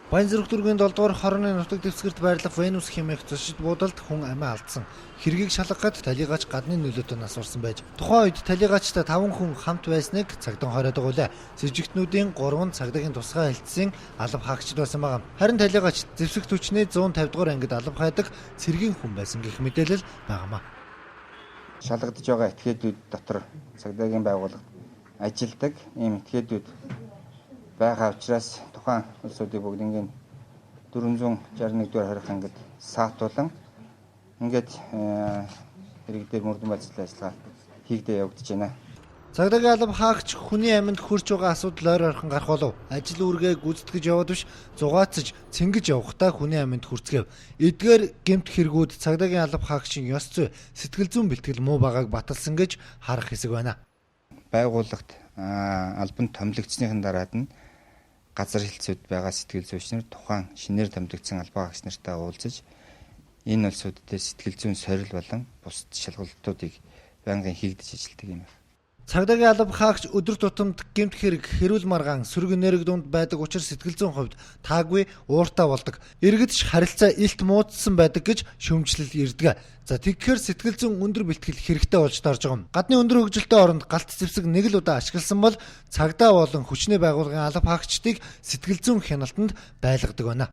Баянзүрх дүүргийн 7 дугаар хорооны нутаг дэвсгэрт байрлах Венус хэмээх зочид буудалд хүн амиа алдсан. Хэргийг шалгахад талигаач гадны нөлөөтэй нас орсон байж. Тухайн үед талигаачтай 5 хүн хамт байсныг цагдаа хороод өгүүлээ. Сэжигтнүүдийн 3 цагдаагийн тусгай хэлтсийн алба хаагчд байсан байгаа. Харин талигаач зэвсэг түвшний 150 дугаар ангид алба хайдаг цэргийн хүн байсан гэх мэдээлэл байгаамаа. Шалгагдж байгаа этгээдүүд дотор цагдаагийн байгууллагад ажилладаг ийм этгээдүүд байгаа учраас тухайн улсуудын бүгднийг 461 дугаар хорих ангид саатуулан ингээд хэрэг дээр мөрдөн байцлал ажиллагаа хийгдээ явагдаж байна. Цагдаагийн алба хаагч хүний амьд хүрч байгаа асуудал ойр орхон гарах болов. Ажил үүргээ гүйцэтгэж яваад биш зугаацж цэнгэж явахдаа хүний амьд хүрцгээв. Эдгээр гэмт хэрэгүүд цагдаагийн алба хаагчийн ёс зүй, сэтгэл зүйн бэлтгэл муу байгааг баталсан гэж харах хэсэг байна. Байгууллагт албанд томилогдсныхын дараад нь газар хэлцүүд байгаа сэтгэл зүйчнэр тухайн шинээр томилогдсон албаа хаагч нартай уулзаж энэ улсуудтай сэтгэл зүйн сорил болон бусад шалгалтуудыг байнгын хийгдэж ажилладаг юм. Цагдаагийн алба хаагч өдөр тутамд гэмт хэрэг, хэрүүл маргаан, сөрөг нэрэг дунд байдаг учраас сэтгэл зүйн хувьд таагүй ууртай болдог. Иргэдч харилцаа илт муудсан байдаг гэж шүүмжлэл ирдэг. За тэгэхээр сэтгэл зүйн өндөр бэлтгэл хэрэгтэй болж тарж байгаа юм. Гадны өндөр хөгжилтэй оронд галт зэвсэг нэг л удаа ашигласан бол цагдаа болон хүчний байгууллагын алба хаагчдыг сэтгэл зүйн хяналтанд байлгадаг байна.